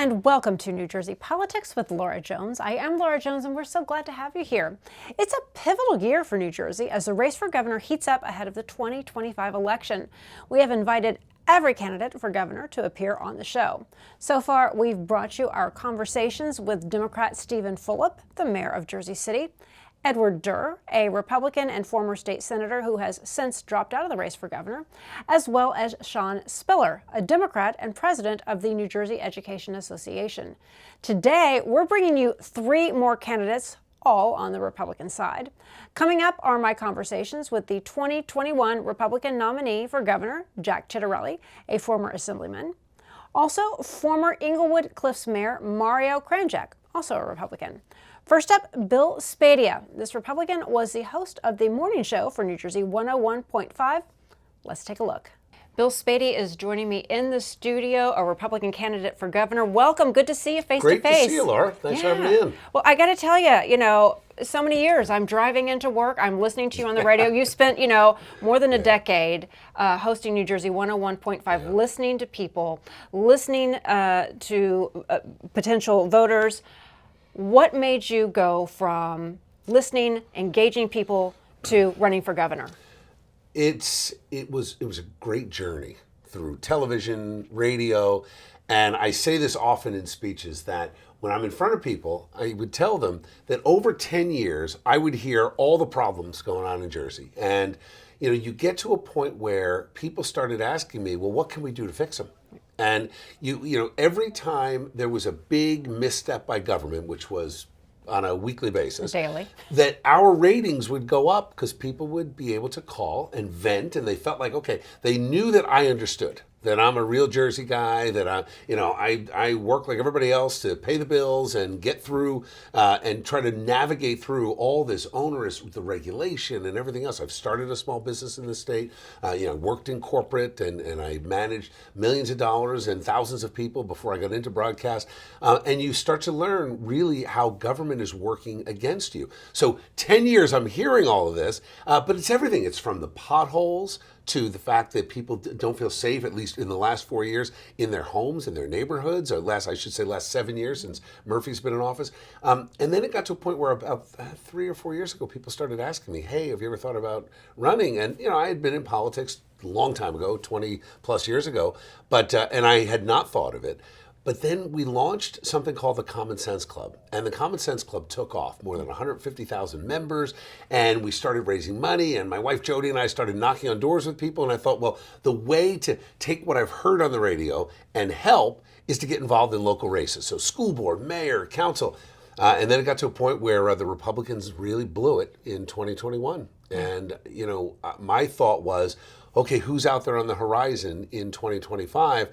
And welcome to New Jersey Politics with Laura Jones. I am Laura Jones, and we're so glad to have you here. It's a pivotal year for New Jersey as the race for governor heats up ahead of the 2025 election. We have invited every candidate for governor to appear on the show. So far, we've brought you our conversations with Democrat Stephen Fulop, the mayor of Jersey City, Edward Durr, a Republican and former state senator who has since dropped out of the race for governor, as well as Sean Spiller, a Democrat and president of the New Jersey Education Association. Today, we're bringing you three more candidates, all on the Republican side. Coming up are my conversations with the 2021 Republican nominee for governor, Jack Ciattarelli, a former assemblyman. Also, former Englewood Cliffs Mayor Mario Kranjac, also a Republican. First up, Bill Spadea. This Republican was the host of the morning show for New Jersey 101.5. Let's take a look. Bill Spadea is joining me in the studio, a Republican candidate for governor. Welcome. Good to see you face to face. Great to see you, Laura. Thanks for having me in. Well, I got to tell you, so many years. I'm driving into work. I'm listening to you on the radio. You spent, more than a decade hosting New Jersey 101.5, listening to people, listening to potential voters. What made you go from listening, engaging people, to running for governor? It was a great journey through television, radio, and I say this often in speeches that when I'm in front of people, I would tell them that over 10 years, I would hear all the problems going on in Jersey. And, you get to a point where people started asking me, well, what can we do to fix them? And every time there was a big misstep by government, which was on a weekly basis, daily, that our ratings would go up because people would be able to call and vent, and they felt like, okay, they knew that I understood, that I'm a real Jersey guy, that I work like everybody else to pay the bills and get through and try to navigate through all this onerous, the regulation and everything else. I've started a small business in the state, worked in corporate, and I managed millions of dollars and thousands of people before I got into broadcast. And you start to learn really how government is working against you. So 10 years I'm hearing all of this, but it's everything. It's from the potholes to the fact that people don't feel safe, at least in the last 4 years, in their homes, in their neighborhoods, or last 7 years since Murphy's been in office. And then it got to a point where about 3 or 4 years ago, people started asking me, hey, have you ever thought about running? And, I had been in politics a long time ago, 20 plus years ago, but and I had not thought of it. But then we launched something called the Common Sense Club. And the Common Sense Club took off, more than 150,000 members. And we started raising money. And my wife, Jody, and I started knocking on doors with people. And I thought, well, the way to take what I've heard on the radio and help is to get involved in local races. So school board, mayor, council. And then it got to a point where the Republicans really blew it in 2021. And, my thought was, okay, who's out there on the horizon in 2025?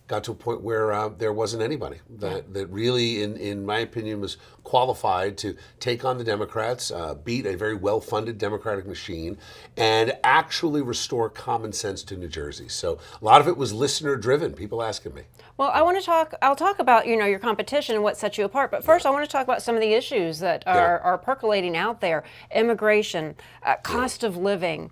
Got to a point where there wasn't anybody that really, in my opinion, was qualified to take on the Democrats, beat a very well-funded Democratic machine, and actually restore common sense to New Jersey. So a lot of it was listener-driven, people asking me. Well, I'll talk about, your competition and what sets you apart. But first, I want to talk about some of the issues that are percolating out there. Immigration, cost of living,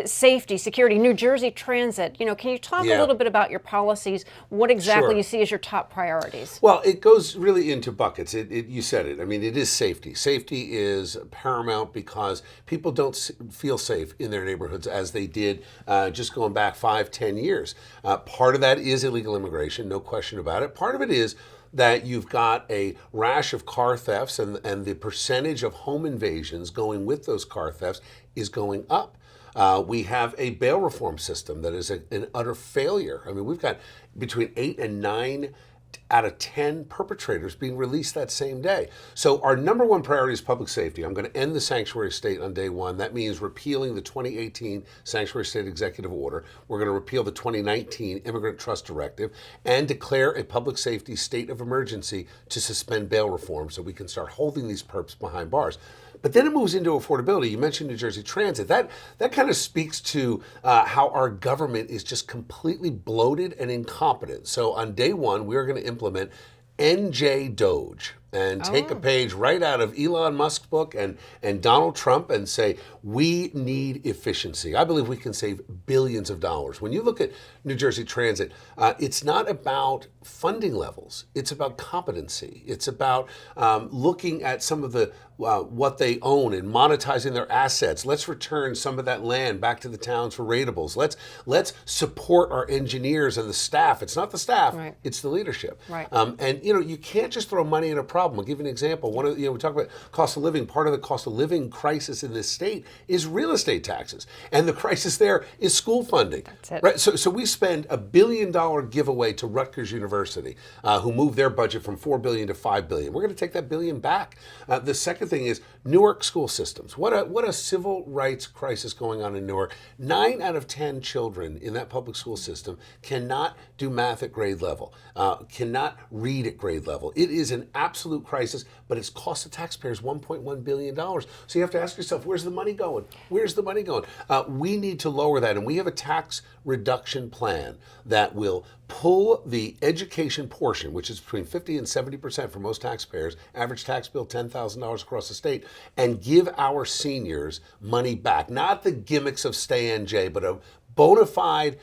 safety, security, New Jersey transit. Can you talk a little bit about your policies, what exactly you see as your top priorities? Well, it goes really into buckets. You said it. I mean, it is safety. Safety is paramount because people don't feel safe in their neighborhoods as they did just going back 5-10 years. Part of that is illegal immigration, no question about it. Part of it is that you've got a rash of car thefts, and the percentage of home invasions going with those car thefts is going up. We have a bail reform system that is an utter failure. I mean, we've got between 8 and 9 out of 10 perpetrators being released that same day. So our number one priority is public safety. I'm going to end the sanctuary state on day one. That means repealing the 2018 sanctuary state executive order. We're going to repeal the 2019 immigrant trust directive and declare a public safety state of emergency to suspend bail reform so we can start holding these perps behind bars. But then it moves into affordability. You mentioned New Jersey Transit. That kind of speaks to how our government is just completely bloated and incompetent. So on day one, we are going to implement NJ Doge. and take a page right out of Elon Musk's book and Donald Trump and say, we need efficiency. I believe we can save billions of dollars. When you look at New Jersey Transit, it's not about funding levels. It's about competency. It's about looking at some of the what they own and monetizing their assets. Let's return some of that land back to the towns for rateables. Let's support our engineers and the staff. It's not the staff, right. It's the leadership. Right. And you can't just throw money at a problem. I'll give you an example. We talk about cost of living. Part of the cost of living crisis in this state is real estate taxes, and the crisis there is school funding. That's it. Right. So we spend $1 billion giveaway to Rutgers University, who moved their budget from $4 billion to $5 billion. We're going to take that billion back. The second thing is Newark school systems. What a civil rights crisis going on in Newark. 9 out of 10 children in that public school system cannot do math at grade level, cannot read at grade level. It is an absolute crisis, but it's cost the taxpayers $1.1 billion. So you have to ask yourself, where's the money going? Where's the money going? We need to lower that, and we have a tax reduction plan that will pull the education portion, which is between 50 and 70% for most taxpayers, average tax bill $10,000 across the state, and give our seniors money back. Not the gimmicks of ONNJ, but a bona fide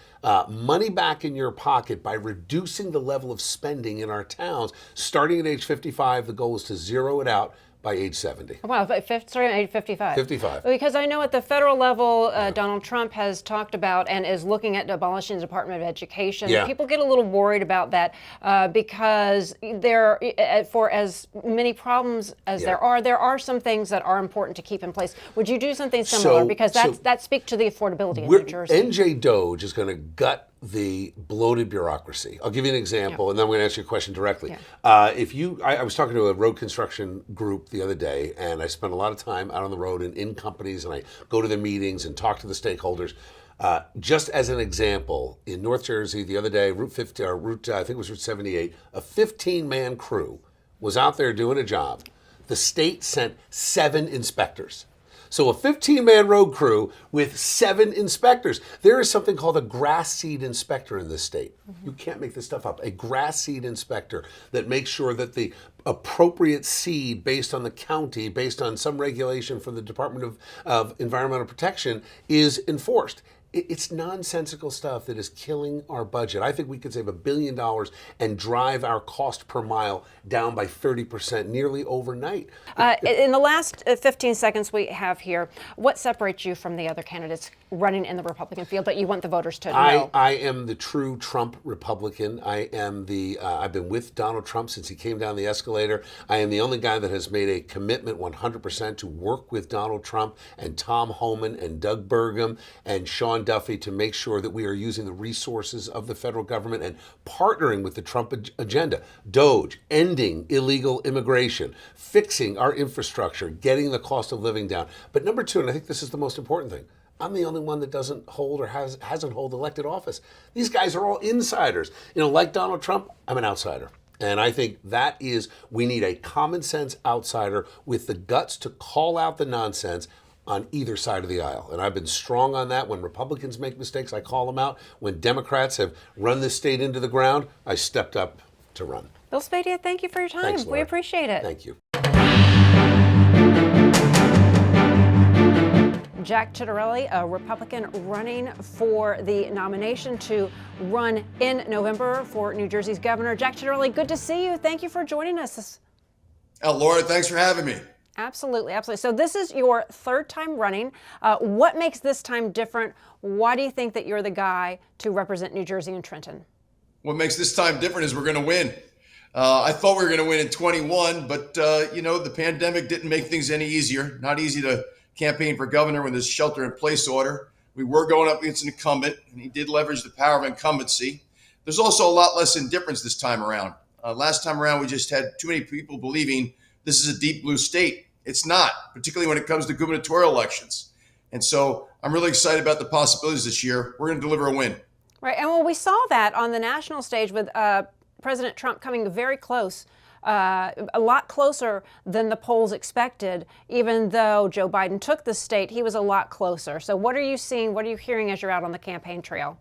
money back in your pocket by reducing the level of spending in our towns. Starting at age 55, the goal is to zero it out by age 70. Wow, starting at age 55. 55. Because I know at the federal level, Donald Trump has talked about and is looking at abolishing the Department of Education. Yeah. People get a little worried about that because for as many problems as there are some things that are important to keep in place. Would you do something similar? Because that speaks to the affordability in New Jersey. NJ Doge is going to gut the bloated bureaucracy. I'll give you an example, and then I'm going to ask you a question directly. I was talking to a road construction group the other day, and I spend a lot of time out on the road and in companies, and I go to their meetings and talk to the stakeholders. Just as an example, in North Jersey the other day, Route 50, or I think it was Route 78, a 15-man crew was out there doing a job. The state sent 7 inspectors. So a 15-man road crew with 7 inspectors. There is something called a grass seed inspector in this state. Mm-hmm. You can't make this stuff up. A grass seed inspector that makes sure that the appropriate seed based on the county, based on some regulation from the Department of Environmental Protection, is enforced. It's nonsensical stuff that is killing our budget. I think we could save $1 billion and drive our cost per mile down by 30% nearly overnight. In the last 15 seconds we have here, what separates you from the other candidates running in the Republican field that you want the voters to know? I am the true Trump Republican. I am I've been with Donald Trump since he came down the escalator. I am the only guy that has made a commitment 100% to work with Donald Trump and Tom Homan and Doug Burgum and Sean Duffy to make sure that we are using the resources of the federal government and partnering with the Trump agenda. Doge, ending illegal immigration, fixing our infrastructure, getting the cost of living down. But number 2, and I think this is the most important thing, I'm the only one that doesn't hold or hasn't held elected office. These guys are all insiders. Like Donald Trump, I'm an outsider. And I think we need a common sense outsider with the guts to call out the nonsense on either side of the aisle. And I've been strong on that. When Republicans make mistakes, I call them out. When Democrats have run this state into the ground, I stepped up to run. Bill Spadea, thank you for your time. Thanks, Laura. We appreciate it. Thank you. Jack Ciattarelli, a Republican running for the nomination to run in November for New Jersey's governor. Jack Ciattarelli, good to see you. Thank you for joining us. Laura, thanks for having me. Absolutely, absolutely. So this is your 3rd time running. What makes this time different? Why do you think that you're the guy to represent New Jersey and Trenton? What makes this time different is we're going to win. I thought we were going to win in 21, but the pandemic didn't make things any easier. Not easy to campaign for governor when there's shelter-in-place order. We were going up against an incumbent, and he did leverage the power of incumbency. There's also a lot less indifference this time around. Last time around, we just had too many people believing this is a deep blue state. It's not, particularly when it comes to gubernatorial elections. And so I'm really excited about the possibilities this year. We're going to deliver a win. Right. And well, we saw that on the national stage with President Trump coming very close, a lot closer than the polls expected. Even though Joe Biden took the state, he was a lot closer. So what are you seeing? What are you hearing as you're out on the campaign trail?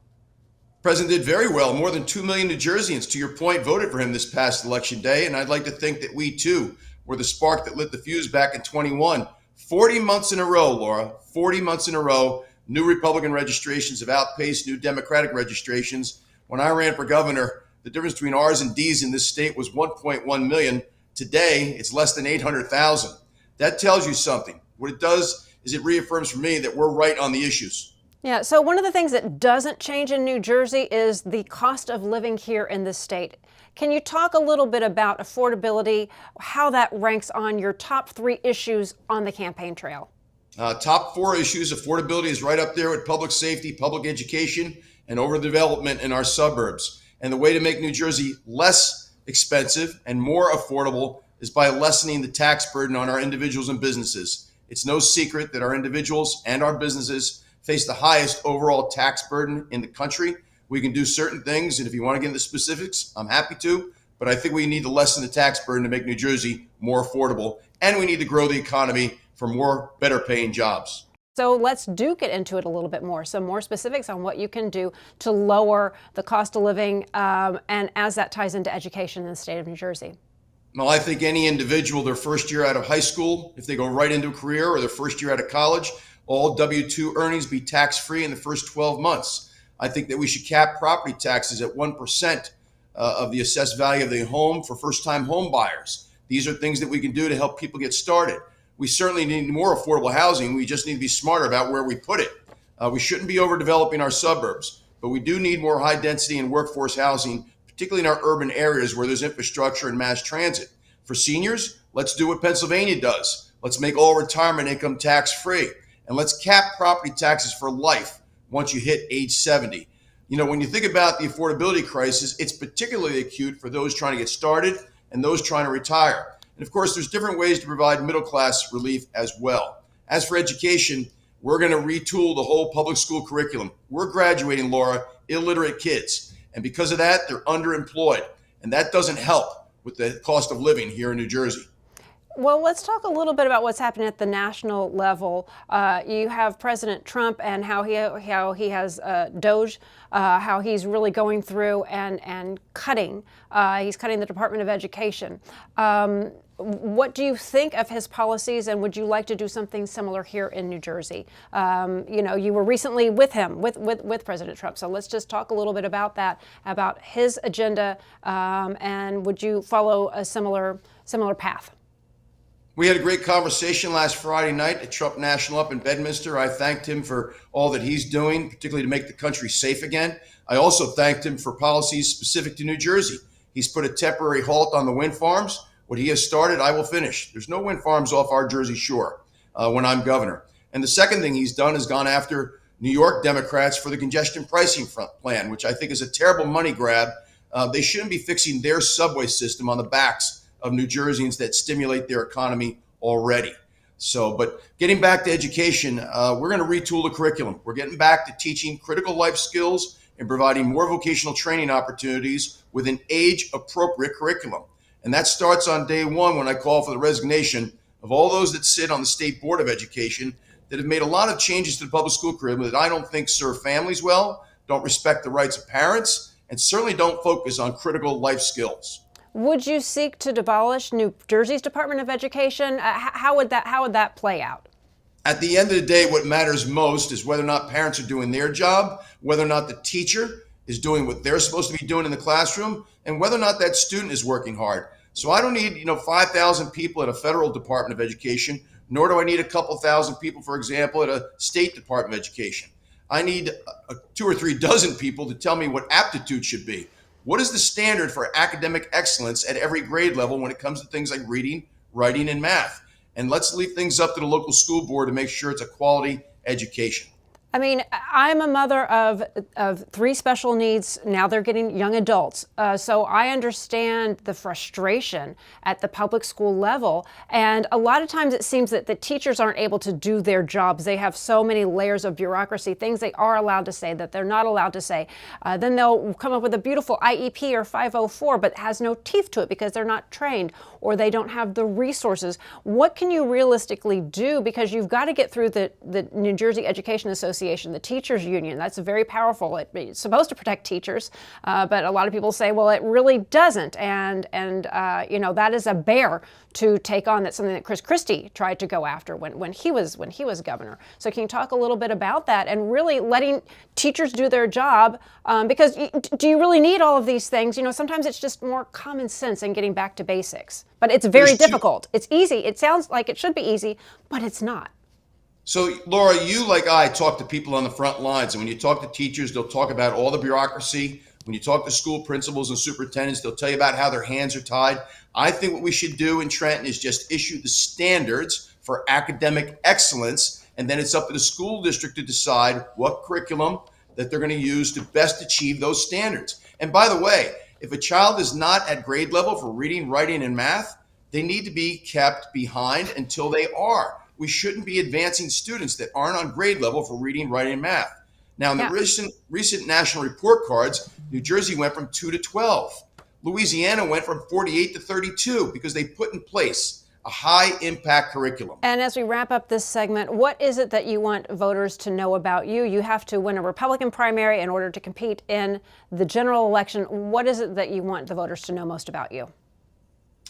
President did very well. More than 2 million New Jerseyans, to your point, voted for him this past election day. And I'd like to think that we, too, were the spark that lit the fuse back in 21. 40 months in a row, Laura, 40 months in a row, new Republican registrations have outpaced new Democratic registrations. When I ran for governor, the difference between R's and D's in this state was 1.1 million. Today, it's less than 800,000. That tells you something. What it does is it reaffirms for me that we're right on the issues. Yeah, so one of the things that doesn't change in New Jersey is the cost of living here in the state. Can you talk a little bit about affordability, how that ranks on your top 3 issues on the campaign trail? Top 4 issues, affordability is right up there with public safety, public education, and overdevelopment in our suburbs. And the way to make New Jersey less expensive and more affordable is by lessening the tax burden on our individuals and businesses. It's no secret that our individuals and our businesses face the highest overall tax burden in the country. We can do certain things, and if you want to get into specifics, I'm happy to, but I think we need to lessen the tax burden to make New Jersey more affordable, and we need to grow the economy for more better paying jobs. So let's get into it a little bit more. Some more specifics on what you can do to lower the cost of living, and as that ties into education in the state of New Jersey. Well, I think any individual, their first year out of high school, if they go right into a career, or their first year out of college, all W-2 earnings be tax-free in the first 12 months. I think that we should cap property taxes at 1% of the assessed value of the home for first-time home buyers. These are things that we can do to help people get started. We certainly need more affordable housing. We just need to be smarter about where we put it. We shouldn't be overdeveloping our suburbs, but we do need more high-density and workforce housing, particularly in our urban areas where there's infrastructure and mass transit. For seniors, let's do what Pennsylvania does. Let's make all retirement income tax-free. And let's cap property taxes for life once you hit age 70. You know, when you think about the affordability crisis, it's particularly acute for those trying to get started and those trying to retire. And of course, there's different ways to provide middle-class relief as well. As for education, we're going to retool the whole public school curriculum. We're graduating, Laura, illiterate kids. And because of that, they're underemployed. And that doesn't help with the cost of living here in New Jersey. Well, let's talk a little bit about what's happening at the national level. You have President Trump and how he has DOGE, how he's really going through and cutting. He's cutting the Department of Education. What do you think of his policies, and would you like to do something similar here in New Jersey? You know, you were recently with him, with President Trump, so let's just talk a little bit about that, about his agenda, and would you follow a similar path? We had a great conversation last Friday night at Trump National up in Bedminster. I thanked him for all that he's doing, particularly to make the country safe again. I also thanked him for policies specific to New Jersey. He's put a temporary halt on the wind farms. What he has started, I will finish. There's no wind farms off our Jersey shore when I'm governor. And the second thing he's done is gone after New York Democrats for the congestion pricing plan, which I think is a terrible money grab. They shouldn't be fixing their subway system on the backs of New Jerseyans that stimulate their economy already. So, but getting back to education, we're going to retool the curriculum. We're getting back to teaching critical life skills and providing more vocational training opportunities with an age-appropriate curriculum. And that starts on day one when I call for the resignation of all those that sit on the State Board of Education that have made a lot of changes to the public school curriculum that I don't think serve families well, don't respect the rights of parents, and certainly don't focus on critical life skills. Would you seek to abolish New Jersey's Department of Education? How would that play out? At the end of the day, what matters most is whether or not parents are doing their job, whether or not the teacher is doing what they're supposed to be doing in the classroom, and whether or not that student is working hard. So I don't need, 5,000 people at a federal Department of Education, nor do I need a couple thousand people, for example, at a state Department of Education. I need 2 or 3 dozen people to tell me what aptitude should be. What is the standard for academic excellence at every grade level when it comes to things like reading, writing, and math? And let's leave things up to the local school board to make sure it's a quality education. I mean, I'm a mother of 3 special needs. Now they're getting young adults. So I understand the frustration at the public school level. And a lot of times it seems that the teachers aren't able to do their jobs. They have so many layers of bureaucracy, things they are allowed to say that they're not allowed to say. Then they'll come up with a beautiful IEP or 504, but has no teeth to it because they're not trained or they don't have the resources. What can you realistically do? Because you've got to get through the New Jersey Education Association Association, the teachers union. That's very powerful. It's supposed to protect teachers, but a lot of people say, well, it really doesn't. And that is a bear to take on. That's something that Chris Christie tried to go after when he was governor. So can you talk a little bit about that and really letting teachers do their job? Because do you really need all of these things? Sometimes it's just more common sense and getting back to basics. But it's very difficult. It's easy. It sounds like it should be easy, but it's not. So, Laura, you, like I, talk to people on the front lines. And when you talk to teachers, they'll talk about all the bureaucracy. When you talk to school principals and superintendents, they'll tell you about how their hands are tied. I think what we should do in Trenton is just issue the standards for academic excellence. And then it's up to the school district to decide what curriculum that they're going to use to best achieve those standards. And by the way, if a child is not at grade level for reading, writing, and math, they need to be kept behind until they are. We shouldn't be advancing students that aren't on grade level for reading, writing, and math. Now, in the recent national report cards, New Jersey went from 2 to 12. Louisiana went from 48 to 32 because they put in place a high impact curriculum. And as we wrap up this segment, what is it that you want voters to know about you? You have to win a Republican primary in order to compete in the general election. What is it that you want the voters to know most about you?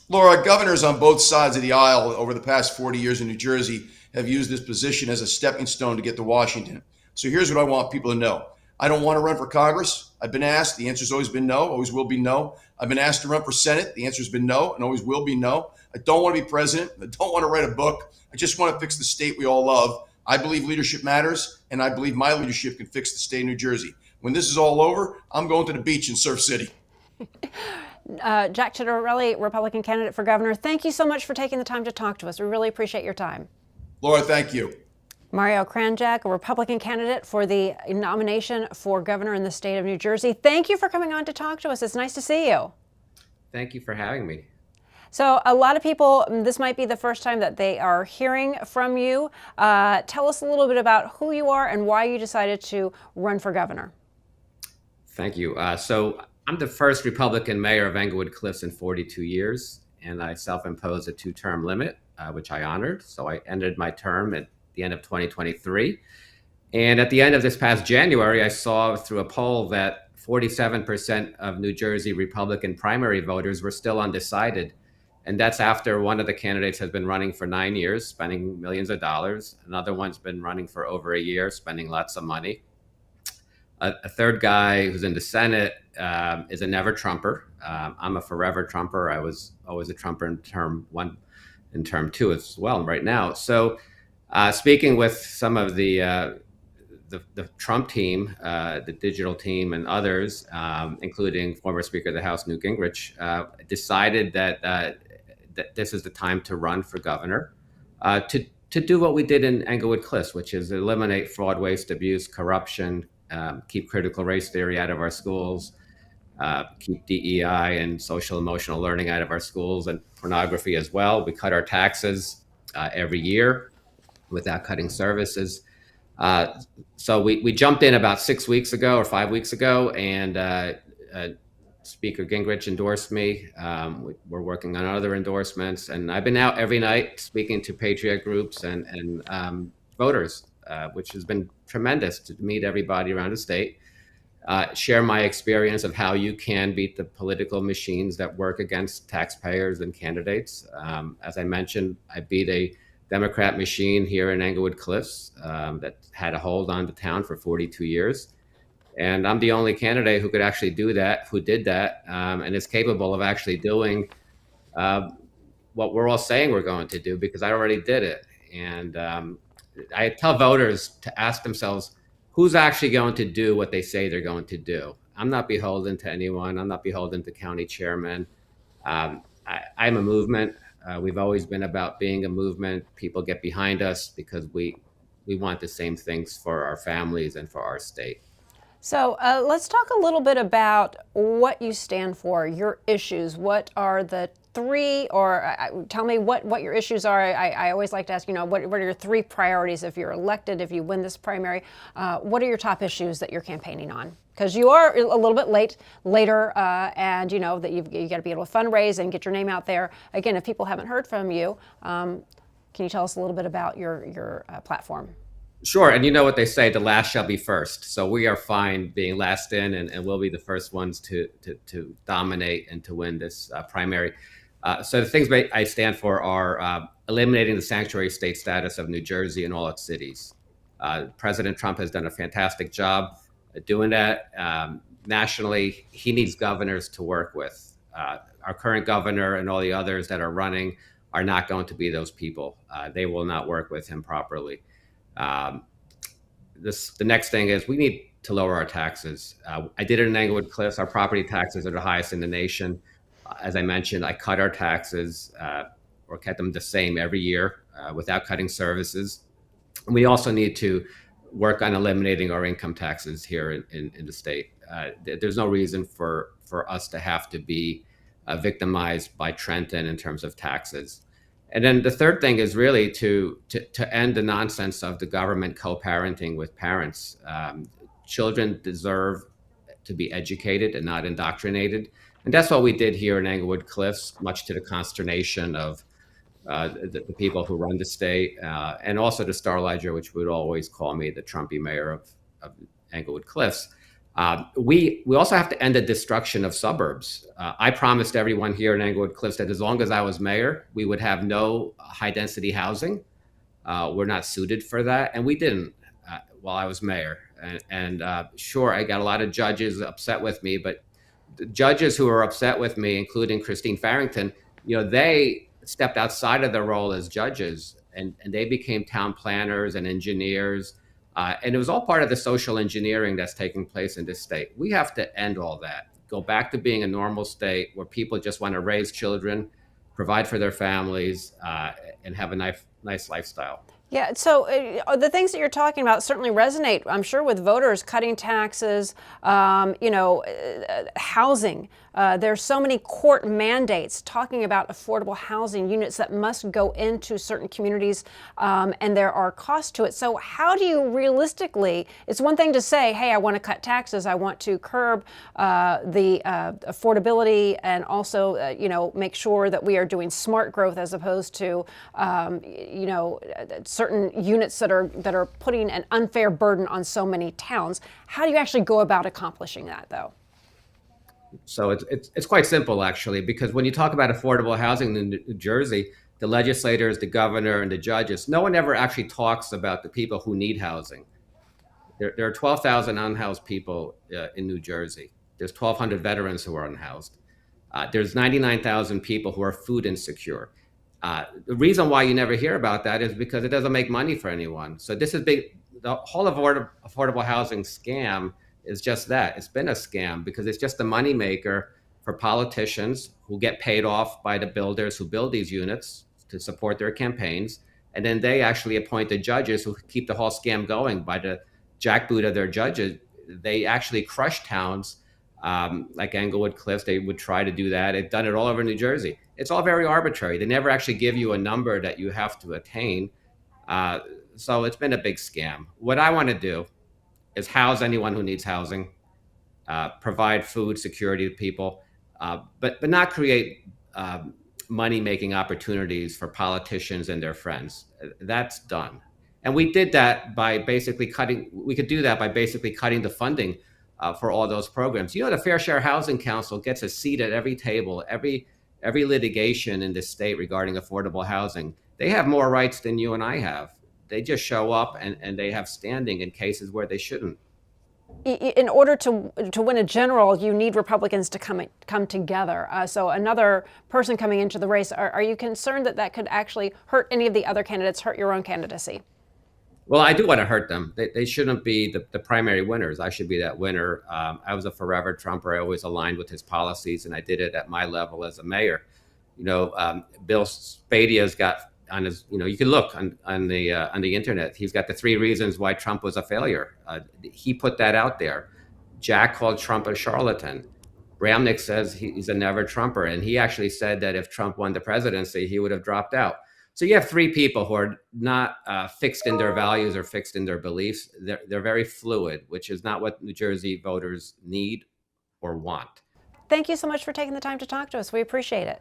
Laura, governors on both sides of the aisle over the past 40 years in New Jersey have used this position as a stepping stone to get to Washington. So here's what I want people to know. I don't want to run for Congress. I've been asked. The answer's always been no, always will be no. I've been asked to run for Senate. The answer's been no and always will be no. I don't want to be president. I don't want to write a book. I just want to fix the state we all love. I believe leadership matters, and I believe my leadership can fix the state of New Jersey. When this is all over, I'm going to the beach in Surf City. Jack Ciattarelli, Republican candidate for governor, thank you so much for taking the time to talk to us. We really appreciate your time. Laura, thank you. Mario Kranjac, a Republican candidate for the nomination for governor in the state of New Jersey. Thank you for coming on to talk to us. It's nice to see you. Thank you for having me. So a lot of people, this might be the first time that they are hearing from you. Tell us a little bit about who you are and why you decided to run for governor. Thank you. So I'm the first Republican mayor of Englewood Cliffs in 42 years, and I self-imposed a 2-term limit, which I honored. So I ended my term at the end of 2023. And at the end of this past January, I saw through a poll that 47% of New Jersey Republican primary voters were still undecided. And that's after one of the candidates has been running for 9 years, spending millions of dollars. Another one's been running for over a year, spending lots of money. A third guy who's in the Senate is a never Trumper. I'm a forever Trumper. I was always a Trumper in term 1 and term 2 as well right now. So speaking with some of the Trump team, the digital team and others, including former Speaker of the House Newt Gingrich, decided that this is the time to run for governor, to do what we did in Englewood Cliffs, which is eliminate fraud, waste, abuse, corruption, keep critical race theory out of our schools, keep DEI and social emotional learning out of our schools, and pornography as well. We cut our taxes every year without cutting services. So we jumped in about 6 weeks ago or 5 weeks ago, and Speaker Gingrich endorsed me. We're working on other endorsements, and I've been out every night speaking to patriot groups and voters, which has been tremendous to meet everybody around the state, share my experience of how you can beat the political machines that work against taxpayers and candidates. As I mentioned, I beat a Democrat machine here in Englewood Cliffs that had a hold on the town for 42 years. And I'm the only candidate who could actually do that, who did that, and is capable of actually doing what we're all saying we're going to do, because I already did it. And I tell voters to ask themselves, who's actually going to do what they say they're going to do? I'm not beholden to anyone. I'm not beholden to county chairmen. I'm a movement. We've always been about being a movement. People get behind us because we want the same things for our families and for our state. So let's talk a little bit about what you stand for, your issues. What are the three, or tell me what your issues are. I always like to ask, what are your 3 priorities if you're elected, if you win this primary? What are your top issues that you're campaigning on? Because you are a little bit later, and you know that you got to be able to fundraise and get your name out there. Again, if people haven't heard from you, can you tell us a little bit about your platform? Sure, and you know what they say, the last shall be first. So we are fine being last in, and we'll be the first ones to dominate and to win this primary. So the things I stand for are eliminating the sanctuary state status of New Jersey and all its cities. President Trump has done a fantastic job at doing that. Nationally, he needs governors to work with. Our current governor and all the others that are running are not going to be those people. They will not work with him properly. The next thing is we need to lower our taxes. I did it in Englewood Cliffs. Our property taxes are the highest in the nation. As I mentioned, I cut our taxes or kept them the same every year without cutting services. And we also need to work on eliminating our income taxes here in the state. There's no reason for us to have to be victimized by Trenton in terms of taxes. And then the third thing is really to end the nonsense of the government co-parenting with parents. Children deserve to be educated and not indoctrinated. And that's what we did here in Englewood Cliffs, much to the consternation of the people who run the state, and also the Star Ledger, which would always call me the Trumpy mayor of Englewood Cliffs. We also have to end the destruction of suburbs. I promised everyone here in Englewood Cliffs that as long as I was mayor, we would have no high density housing. We're not suited for that. And we didn't while I was mayor. And sure, I got a lot of judges upset with me, but the judges who were upset with me, including Christine Farrington, they stepped outside of their role as judges and they became town planners and engineers. And it was all part of the social engineering that's taking place in this state. We have to end all that, go back to being a normal state where people just want to raise children, provide for their families, and have a nice lifestyle. Yeah, so the things that you're talking about certainly resonate, I'm sure, with voters. Cutting taxes, housing. There's so many court mandates talking about affordable housing units that must go into certain communities, and there are costs to it. So how do you realistically, it's one thing to say, hey, I want to cut taxes, I want to curb the affordability, and also, make sure that we are doing smart growth as opposed to, certain units that are putting an unfair burden on so many towns. How do you actually go about accomplishing that, though? So it's quite simple, actually, because when you talk about affordable housing in New Jersey, the legislators, the governor, and the judges, no one ever actually talks about the people who need housing. There are 12,000 unhoused people in New Jersey. There's 1,200 veterans who are unhoused. There's 99,000 people who are food insecure. The reason why you never hear about that is because it doesn't make money for anyone. So this is big. The whole affordable housing scam is just that. It's been a scam because it's just a moneymaker for politicians who get paid off by the builders who build these units to support their campaigns. And then they actually appoint the judges who keep the whole scam going by the jackboot of their judges. They actually crush towns like Englewood Cliffs. They would try to do that. They've done it all over New Jersey. It's all very arbitrary. They never actually give you a number that you have to attain. So it's been a big scam. What I want to do is house anyone who needs housing, provide food security to people, but not create money-making opportunities for politicians and their friends. That's done. And we did that by basically cutting the funding for all those programs. The Fair Share Housing Council gets a seat at every table, every litigation in this state regarding affordable housing. They have more rights than you and I have. They just show up and they have standing in cases where they shouldn't. In order to win a general, you need Republicans to come together. So another person coming into the race, are you concerned that could actually hurt any of the other candidates, hurt your own candidacy? Well, I do want to hurt them. They shouldn't be the primary winners. I should be that winner. I was a forever Trumper. I always aligned with his policies, and I did it at my level as a mayor. Bill Spadea's got on his, you can look on the internet. He's got the 3 reasons why Trump was a failure. He put that out there. Jack called Trump a charlatan. Bramnick says he's a never Trumper, and he actually said that if Trump won the presidency, he would have dropped out. So you have 3 people who are not fixed in their values or fixed in their beliefs. They're very fluid, which is not what New Jersey voters need or want. Thank you so much for taking the time to talk to us. We appreciate it.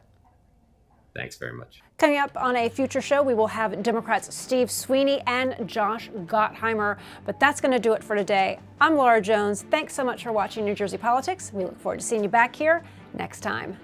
Thanks very much. Coming up on a future show, we will have Democrats Steve Sweeney and Josh Gottheimer. But that's going to do it for today. I'm Laura Jones. Thanks so much for watching New Jersey Politics. We look forward to seeing you back here next time.